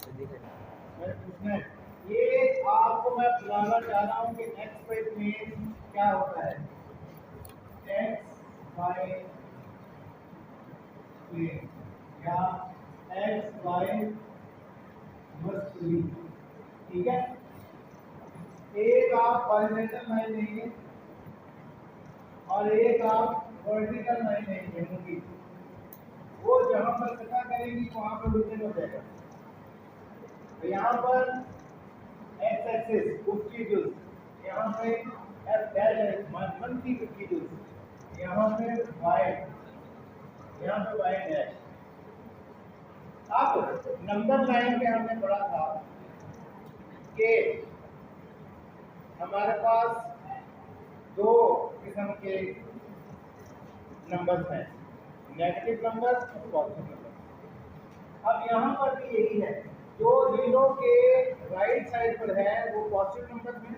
मैं पूछना है, ये आपको मैं बताना चाह रहा हूँ कि एक्स वाई प्लेन क्या होता है। एक्स वाई प्लेन या एक्स वाई वस्तु, ठीक है। एक आप हॉरिजॉन्टल लाइन लेंगे और एक आप वर्टिकल लाइन लेंगे होंगी, वो जहां पर कटा करेंगी वहां पर रोटेट हो जाएगा। तो यहाँ पर एक्स एक्सिस 50 जूल, यहाँ पे एफ डैश है 150 जूल, यहाँ पे वाई, यहाँ पे वाई डैश। अब नंबर लाइन पे हमने पढ़ा था कि हमारे पास दो किस्म के नंबर्स हैं, नेगेटिव नंबर और पॉजिटिव नंबर। अब यहाँ पर भी यही है, जो जीरो के राइट साइड पर है वो पॉजिटिव नंबर है,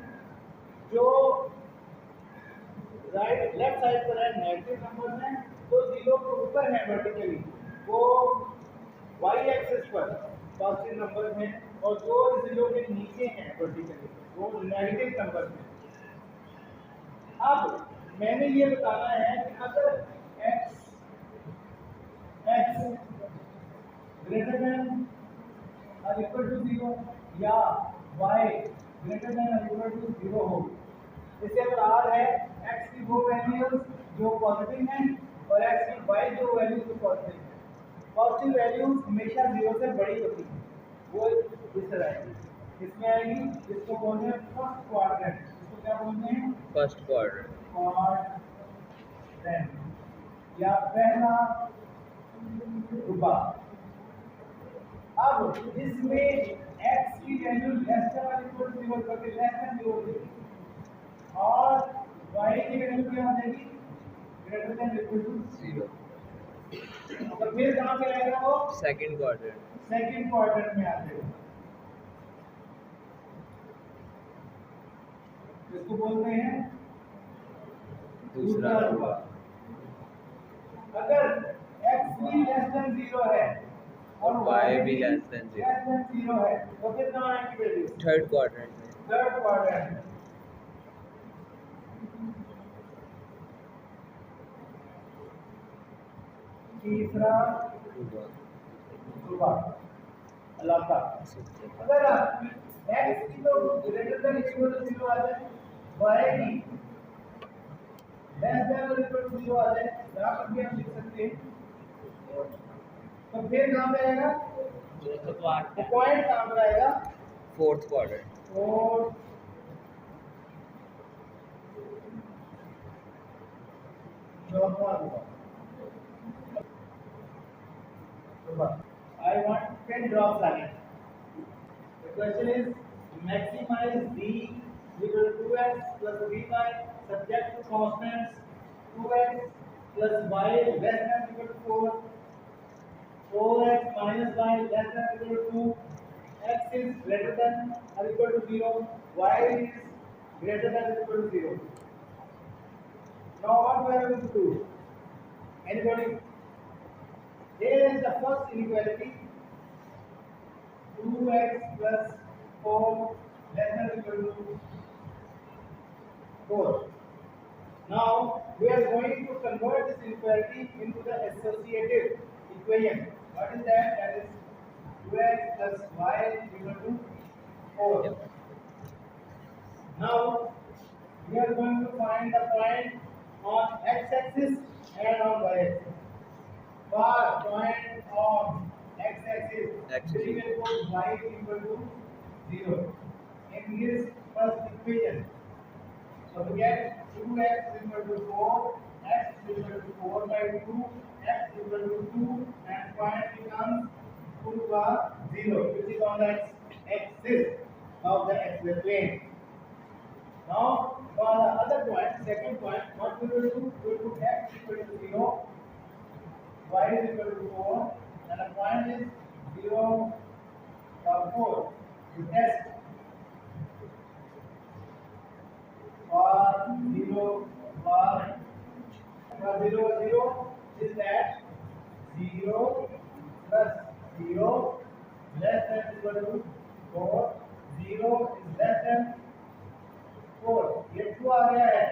जो राइट लेफ्ट साइड पर है नेगेटिव नंबर है। तो जीरो के ऊपर है वर्टिकली वो वाई एक्सिस पर पॉजिटिव नंबर है, और जो जीरो के नीचे हैं वर्टिकली वो नेगेटिव नंबर है। अब मैंने ये बताना है कि अगर x ग्रेटर देन और इक्वल टू 0 या y ग्रेटर देन और इक्वल टू 0 हो, इससे बराबर है x की वो वैल्यूज जो पॉजिटिव हैं और x की y जो वैल्यूज जो पॉजिटिव हैं। पॉजिटिव वैल्यूज हमेशा 0 से बड़ी होती हैं, वो इस तरह आएगी, इसमें आएगी, इसको बोलते हैं फर्स्ट क्वाड्रेंट। इसको क्या बोलते हैं? फर्स्ट क्वाड्रेंट या पहला रुबा। अब इसमें x की वैल्यू लेस देन और इक्वल टू 0 करके लेस देन 0 देगी और y की वैल्यू क्या हो जाएगी? Greater than equal to 0। तो फिर कहां पे आएगा वो? Second quadrant. सेकंड क्वाड्रेंट में आ जाएगा। इसको बोलते हैं दूसरा रुबा। अगर x भी लेस देन 0 है और y भी लेस देन 0 है तो फिर कहां आएगी वैल्यू? थर्ड क्वाड्रेंट में। Third quadrant. तीसरा रुबा अलाका। अगर x की तो ग्रेटर देन इक्वल टू 0 आ जाए, y की लेस देन और इक्वल टू 0 आ जाए, यहाँ पर भी हम लिख सकते हैं। तो फिर कहाँ पे आएगा? पॉइंट कहाँ पर आएगा? Fourth quadrant. फोर्थ चौथा रुबा। I want 10 drops line. The question is maximize d equal to 2x plus by subject to constants 2x plus y less than equal to 4, 4x minus y less than equal to 2, x is greater than or equal to 0, y is greater than or equal to 0. Now what we are going to do? Anybody? Here is the first inequality, 2x plus 4 less than or equal to 4. Now we are going to convert this inequality into the associative equation. What is that? That is 2x plus y equal to 4. Now we are going to find the point on x-axis and on y-axis. For point on x-axis, we will put y equal to 0 in his first equation. So we get 2x equal to 4, x equal to 4 by 2, x equal to 2, and point becomes 2 bar 0, which is on the x-axis of the x-y plane. Now for the other point, second point, what we will do? We will put x equal to 0, y is equal to 4, and the point is 0 or 4. To test for 0 is that 0 plus 0 less than equal equal to 4, 0 is less than 4, ये 2 आ गया है।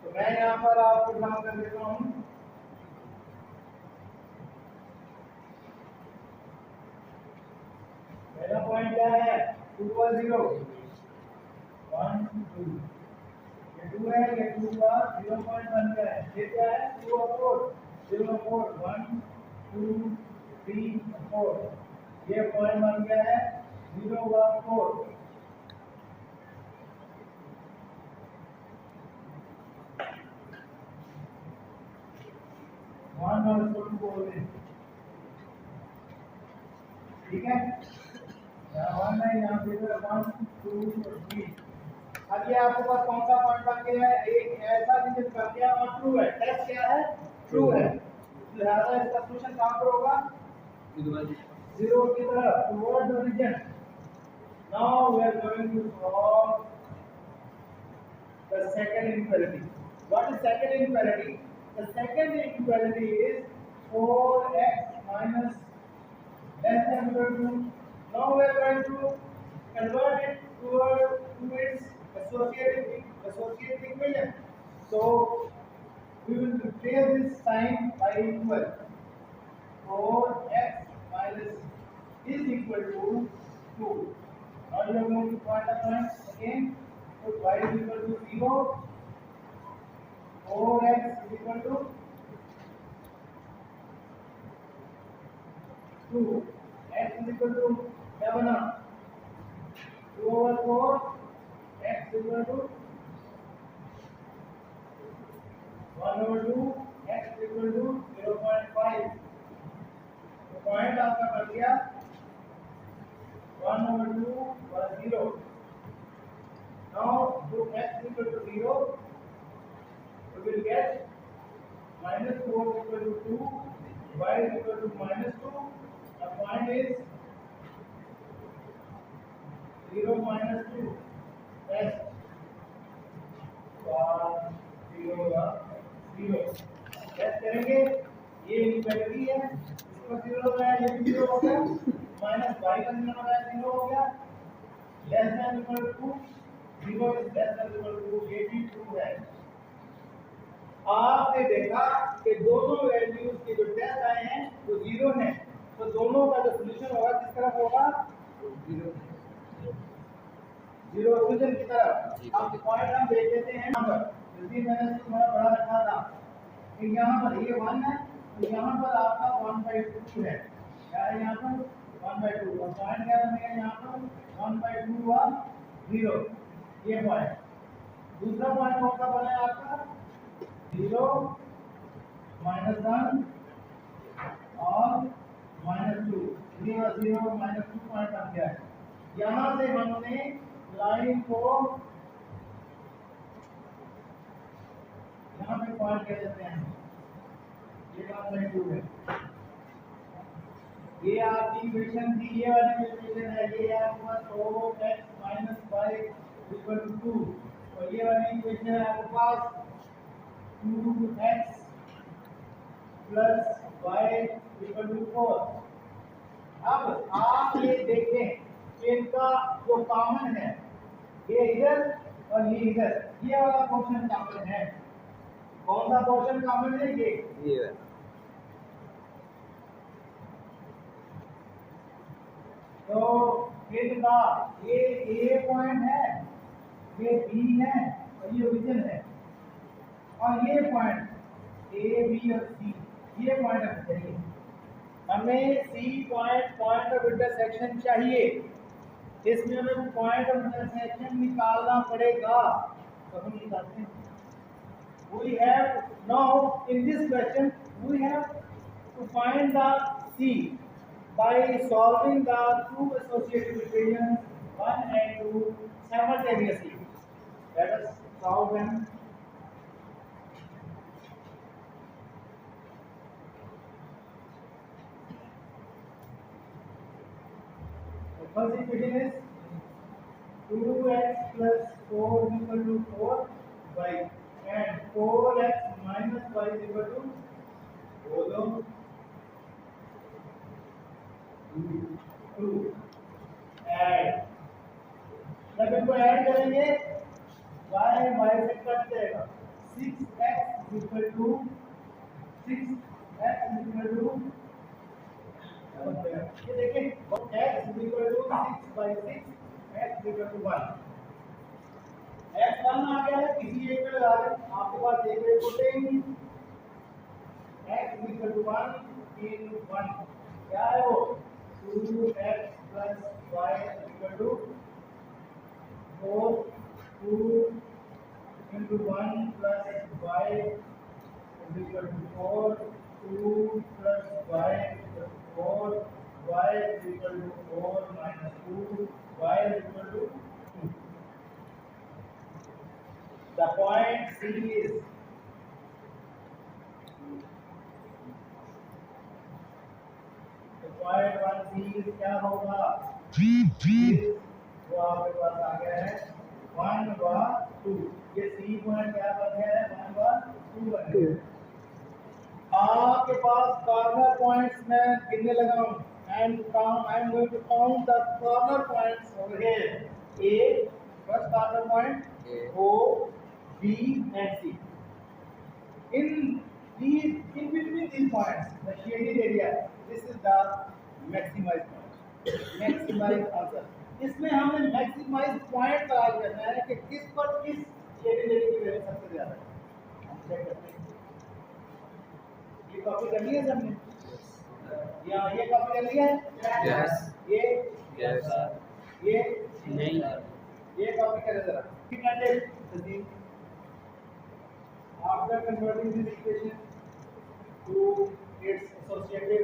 तो मैं यहाँ पर आपको draw कर देता हूँ। पहला पॉइंट क्या है? 2 और 0, 1 2, ये 2 है, ये 2 का 0.1 का है। ये क्या है? 2 और 4, 0 4, 1 2 3 4, ये पॉइंट बन गया है 0 1 4। वन और इसको 2 बोल दें, ठीक है? यहाँ 1 है, यहाँ पे 1 2 और 3। अब ये आपके पास कौन सा पॉइंट बन गया है? एक ऐसा डिजिट बन गया और ट्रू है। टेस्ट क्या है? ट्रू है। लिहाजा इसका सॉल्यूशन कहाँ पर होगा? 0 की तरफ, towards origin. Now we are going to solve the second inequality. What is second inequality? The second inequality is 4x minus less than equal to. Now we are going to convert it to its associative equation. So we will replace this sign by equal. 4x minus is equal to 2. Now you are going to find the point again. Put y is equal to 0, 4x is equal to 2, x is equal to 7, 2 over 4, x is equal to 1 over 2, x is equal to 0.5. तो point आपका बन गया 1 over 2 और 0. Now put x equal to 0, we will get minus 4 equal to 2, y is equal to minus 2. The point is 0 minus 2. Test 0 0. Test करेंगे, ये inequality है, इसको 0 लगाया, ये भी 0 हो गया, माइनस y का 0 लगाया 0 हो गया, less than equal to 0 is less than equal to, ये भी ट्रू है। आपने देखा कि दोनों वैल्यूज के जो टेस्ट आए हैं वो 0 हैं, तो दोनों का जो सॉल्यूशन होगा किस तरफ होगा? 0 सॉल्यूशन की तरफ। अब पॉइंट हम देख लेते हैं यहाँ पर, जल्दी मैंने इसको थोड़ा बड़ा रखा था कि यहाँ पर ये 1 है, तो यहाँ पर आपका 1/2 है, क्या है यहाँ पर 1/2, और पॉइंट क्या बनेगा यहाँ पर 1/2 हुआ 0, ये पॉइंट। दूसरा पॉइंट कौन सा बना है आपका? 0 -1 और -2, 0 0 -2 पॉइंट बन गया है। यहाँ से हमने लाइन को यहाँ पे पॉइंट कह देते हैं, ये 1/2 है। ये आपकी इक्वेशन थी, ये वाली इक्वेशन है, ये आपके पास 4x - y = 2, और ये वाली इक्वेशन है आपके पास 2x + y = 4। अब आप ये देखें कि इनका जो कॉमन है, ये इधर और ये इधर, ये वाला पोर्शन कॉमन है। कौन सा पोर्शन कॉमन है? ये तो इनका ये A पॉइंट है, ये B है, और ये ओरिजिन है, और ये पॉइंट A B और C, ये पॉइंट हमें चाहिए। हमें C पॉइंट ऑफ इंटरसेक्शन चाहिए, इसमें हमें पॉइंट ऑफ इंटरसेक्शन निकालना पड़ेगा, तो हम निकालते हैं। We have now in this question we have to find the C by solving the two associative equations 1 and 2 simultaneously. Let us solve them. The first equation is 2x plus 4 is equal to 4y, and 4x minus y is equal to, बोलो, to add, जब इनको add करेंगे y y से cut जाएगा 6x equal to 6x equal to ये देखिए x equal to 6/6 x equal to 1 x 1 आ गया है, किसी एक पे लगा दें, आपके पास एक रेट होते ही नहीं। x इक्वल टू 1 इन 1 क्या है वो 2x plus y equal to 4 2 into 1 plus y is equal to 4 2 plus y is equal to 4 y is equal to 4 minus 2 y is equal to 2. The point C is the point 1C is क्या होगा वो आपके पास आ गया है 1 व 2, ये C point क्या बन गया है 1 व 2 बन गया। आपके पास कॉर्नर पॉइंट्स में गिनने लगा हूं and I am going to count the corner points over here A first corner point O B and C in between these points the shaded area, this is the maximized answer। इसमें हमें maximise point तलाश करना है कि किस पर किस shaded area की वैल्यू सबसे ज्यादा है। हम चेक करते हैं, ये कॉपी कर लिया सबने या ये कॉपी कर लिया है यस ये यस ये नहीं ये कॉपी करें जरा कैंडिडेट सजीव after converting this equation two it's associative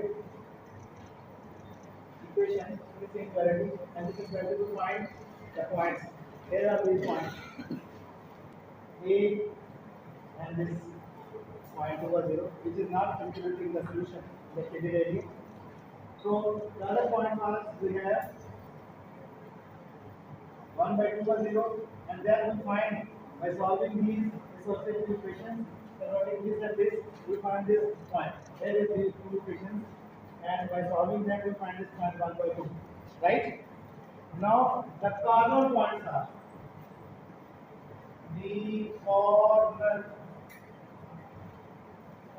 equation with inequality and this equality to find the points. Here are these points A and this point over 0 which is not contributing the solution the shaded area. So the other point marks we have 1 by 2 over 0 and then we find by solving these associative equations converting this and this we find this point. Here is these two equations and by solving that we find this point 1 by 2, right? Now the corner points are the corner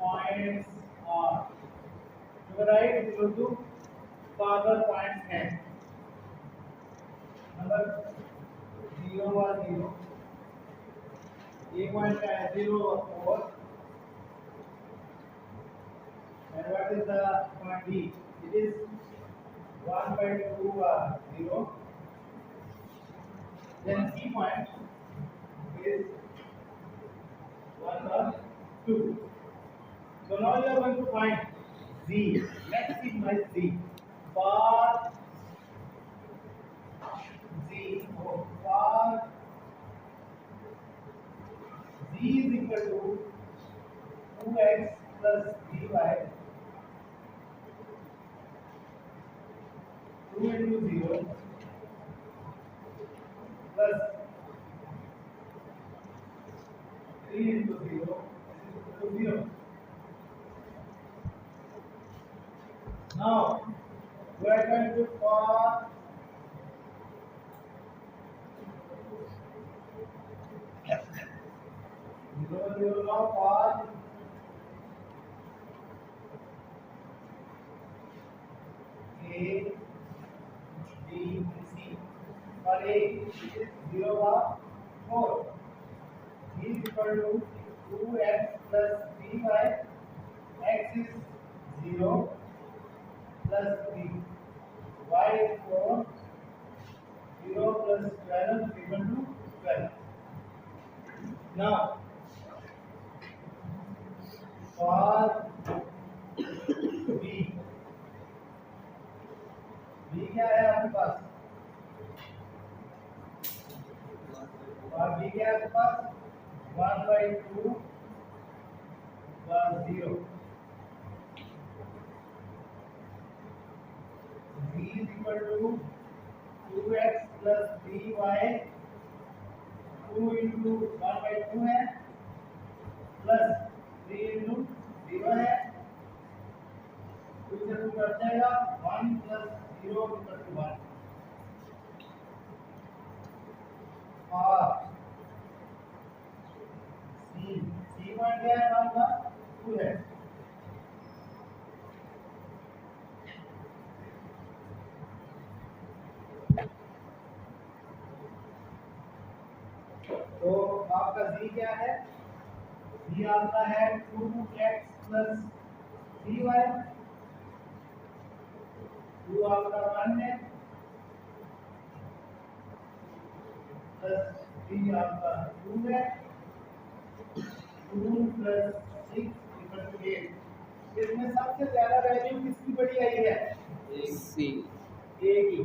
points are to the right is equal to corner points हैं number 0 और 0 एक point का है 0 और 4 and what is the point D? It is 1 by 2 0. Then C point is 1 by 2. So now you are going to find Z. Maximize Z. For Z, for Z is equal to 2x plus 3y 2 into 0 plus 3 into 0 is equal to 0. Now we are going to for 0 now for A B C for A it is 0 or 4 is equal to 2x plus 3y x is 0 plus 3 y is 4 0 plus 12 is equal to 12. Now for B क्या है आपके पास और B क्या है आपके पास 1 by 2 plus 0 B is equal to 2x plus 3y 2 into 1 by 2 है plus 3 into 0 है 2 से 2 कट जाएगा 1 plus तो आपका जी क्या है? जी आता है 2x प्लस 3y, 2 आपका 1 है प्लस 3 आपका 2 है, 2 प्लस 6 इक्वल टू 8। इसमें सबसे ज्यादा वैल्यू किसकी बड़ी आई है? C ए की।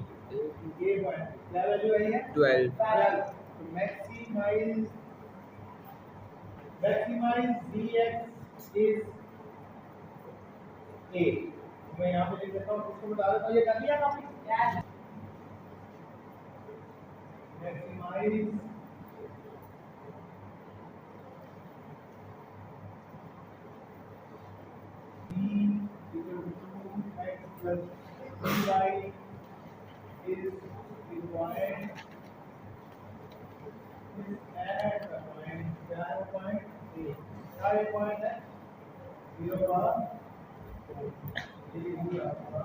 ये पॉइंट क्या वैल्यू आई है? 12 तो मैक्सिमाइज dx इज a। मैं यहाँ पे लिख देता हूँ, इसको बता देता हूँ। ये कर लिया आपने? Maximize d equal to x plus 3y is the point at the point क्या है point a। क्या ये point है? 0 और ये भी आपका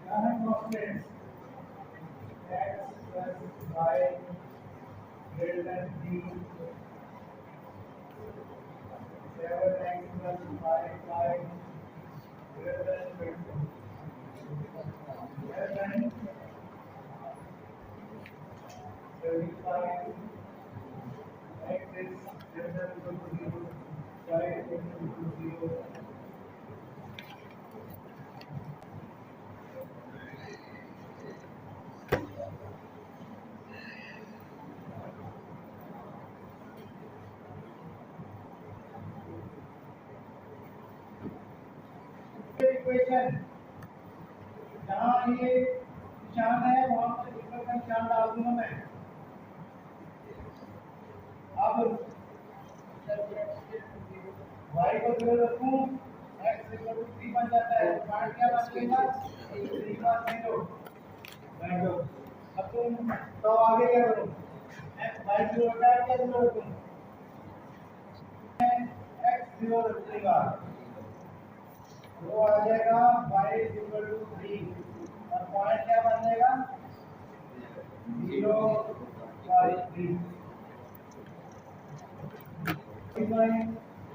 क्या है constant? x plus y greater than 3, 7x plus 5y greater than 20. Greater than 35, x is greater than equal to 0, y is equal to 0. Equation जहाँ ये निशान है वहाँ पर इक्वल का निशान डाल दूंगा मैं। अब y को 0 रखूं, x इक्वल टू 3 बन जाता है। तो पॉइंट क्या बन जाएगा? 3 का 0 बैठो। अब तुम तो आगे क्या करो? x y 0 रखा है, क्या 0 रखूं? x 0 रखूंगा तो आ जाएगा y इक्वल टू 3 और पॉइंट क्या बन जाएगा? 0 by 3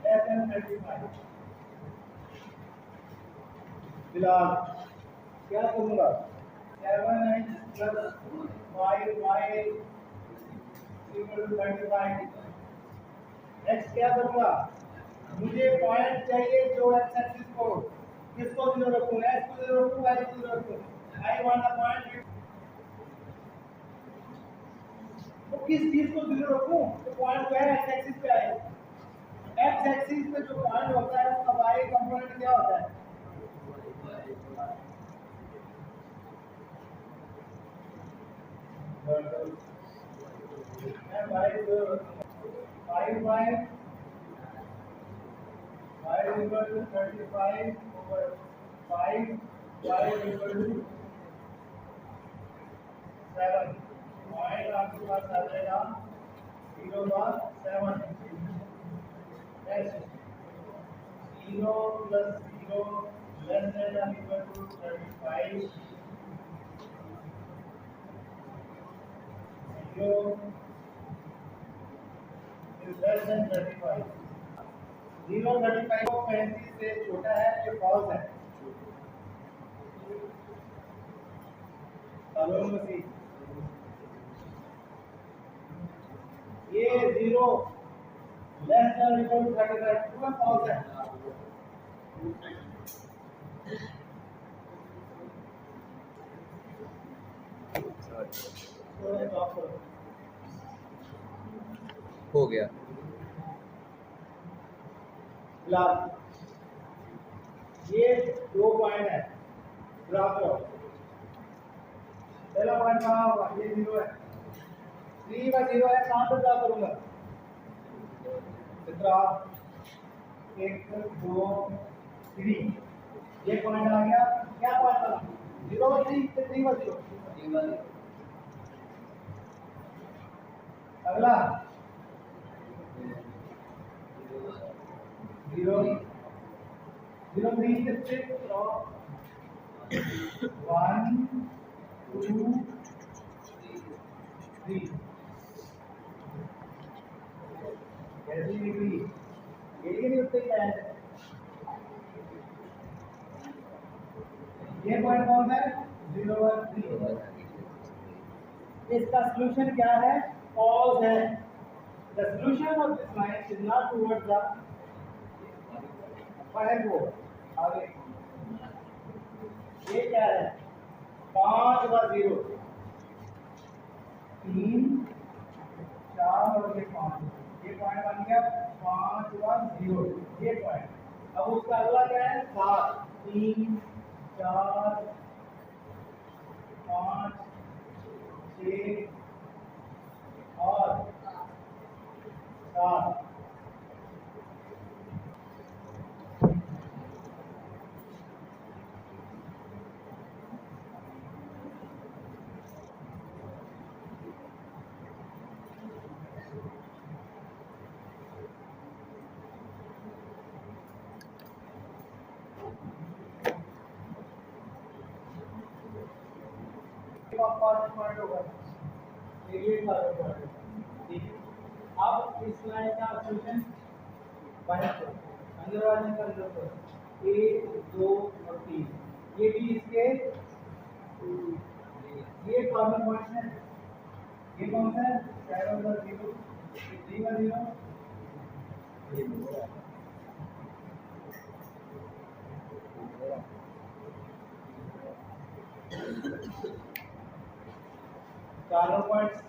less than 35। फिलहाल क्या करूंगा? 7x plus 5y equal to 35। x क्या करूंगा? मुझे पॉइंट चाहिए जो x एक्सिस को किसको 0 रखूं? x को 0 रखूं, y को 0 रखूं? I want a point। तो किस चीज को 0 रखूं? तो पॉइंट जो है x एक्सिस पे आए। x एक्सिस पे जो पॉइंट होता है उसका y कंपोनेंट क्या होता है? मैं y 0 रखूंगा। 5y y equal to 35 over 5, y equal to 7। Point आपके पास आ जाएगा 0 बार 7। yes 0 plus 0 less than or equal to 35। 0 is less than 35। 0 35 को 35 से छोटा है, ये फॉल्स है। ये 0 less than equal to 35 true है फॉल्स है? हो गया। फिलहाल ये 2 पॉइंट है, ड्रा करो। पहला पॉइंट कहाँ होगा? ये 0 है, 3 का 0 है, कहाँ पे ड्रा करूंगा? ड्रा 1 2 3, ये पॉइंट आ गया। क्या पॉइंट बना? 0 और 3 से 3 और 0। अगला 0 0 3 से 6 और 1 2 3 कैसी निकली ये नहीं उत्तर क्या है ये पॉइंट कौन सा है 0 1 3 इसका सॉल्यूशन क्या है फॉल्स है the solution of this line is not towards the point वो आगे ये क्या है 5 व 0 3 4 और ये 5 ये पॉइंट बन गया 5 व 0 ये पॉइंट अब उसका अगला क्या है 7 3 4 5 6 और 7 पॉइंट होगा ये पॉइंट होगा ठीक है अब इस लाइन का सॉल्यूशन बाहर अंदर वाले का अंदर पर 1 2 और 3 ये भी इसके ये कॉर्नर पॉइंट है ये कौन सा है 7 और 0 3 और 0 ये चारों पॉइंट्स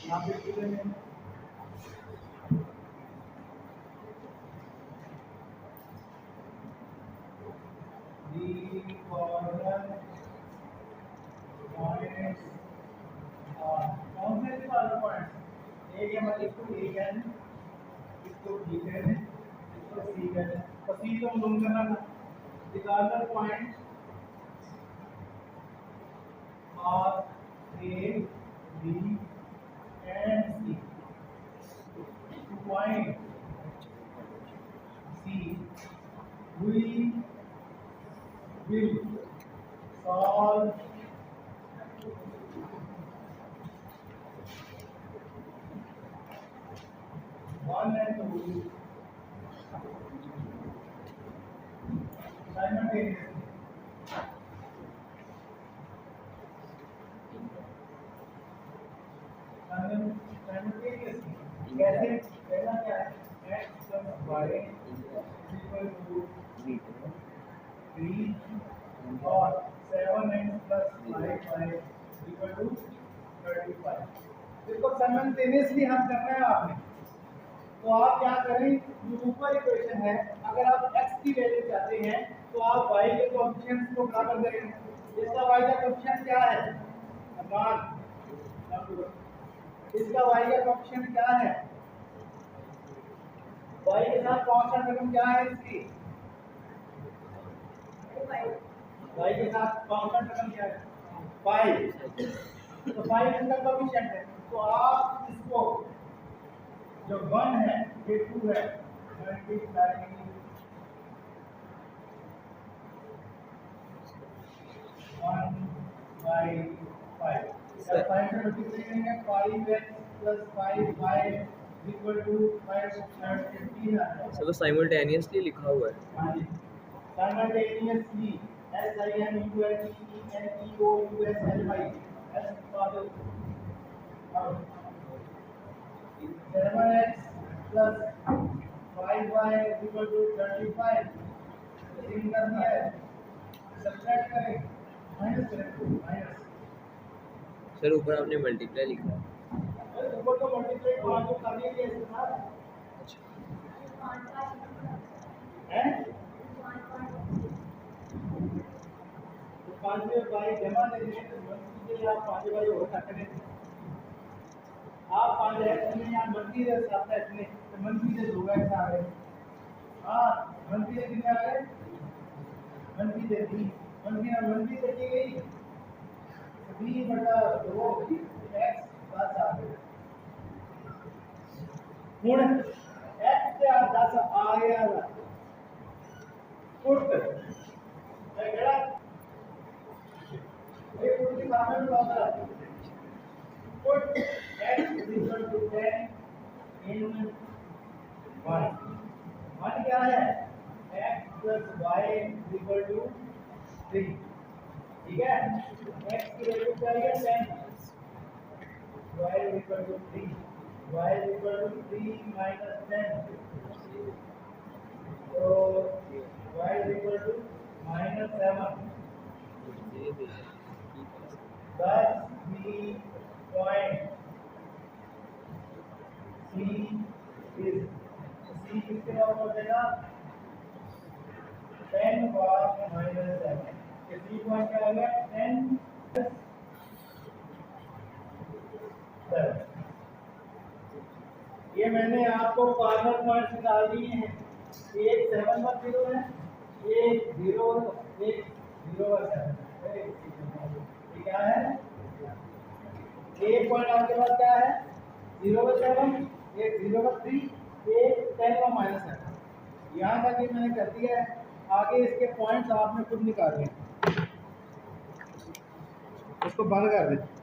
यहाँ पे कितने हैं दी कॉर्नर पॉइंट्स कौन से चारों पॉइंट्स एक है मतलब इसको ए कहते हैं इसको बी कहते हैं इसको सी कहते हैं तो सी तो हम लोग करना था दी कॉर्नर पॉइंट्स और A, B, and C. To point C, we will solve one and two simultaneously. कैसे पहला क्या है x plus y equal to 3 और 7x plus 5y equal to 35 इसको साइमल्टेनियसली हम करना है आपने तो आप क्या करें जो ऊपर इक्वेशन है अगर आप x की वैल्यू चाहते हैं तो आप y के कोएफिशिएंट्स को बराबर करेंगे इसका y का कोएफिशिएंट क्या है मान इसका y का कोएफिशिएंट क्या है y के साथ कांस्टेंट रकम क्या है इसकी y के साथ कांस्टेंट रकम क्या है 5 तो 5 इसका कोएफिशिएंट है तो आप इसको जो 1 है ये 2 है मल्टीप्लाई 1 by 5 सर 5 से मल्टीप्लाई करेंगे 5x plus 5y equal to 515 आता है सर वो साइमल्टेनियसली लिखा हुआ है हाँ जी simultaneously SIMULTANEOUSLY S for 7x plus 5y equal to 35 तीन कर दिया है सब्ट्रैक्ट करें माइनस करें माइनस सर ऊपर आपने मल्टीप्लाई लिखा है ऊपर तो मल्टीप्लाई पांच को कर दिया इसके साथ हैं तो 5 में बाई जमा दे देंगे तो मंथली के आप 5 बाई हो सकते हैं आप 5 एक्स में या मंथली दे सकते हैं इसमें तो मंथली से 2 एक्स आ गए हां मंथली से कितने आ गए मंथली से 3 मंथली से की गई 3/2 एक्स बस आ गए ਹੁਣ x ਤੇ 10 आ गया पुट ਜਿਹੜਾ ये पूरी फॉर्मूला प्रॉपर आती है। Put x is equal to 10 in 1. 1 क्या है? x plus y is equal to 3. ठीक है? x की वैल्यू क्या है? 10. y is equal to 3. y is equal to 3 minus 10. So y is equal to minus 7. Thus the point C is C किसके बराबर हो जाएगा? 10 cos minus 7. ये C पॉइंट क्या आ गया? 10 plus 7. ये मैंने आपको कॉर्नर पॉइंट्स निकाल दिए हैं। एक 7 पर 0 है, एक 0 एक 0 पर 7. ये क्या है? एक पॉइंट आपके पास क्या है? 0 पर 7, एक 0 पर 3, एक 10 और माइनस 7. यहाँ तक ये मैंने कर दिया है। आगे इसके पॉइंट्स आपने खुद निकालने हैं। इसको बंद कर दें।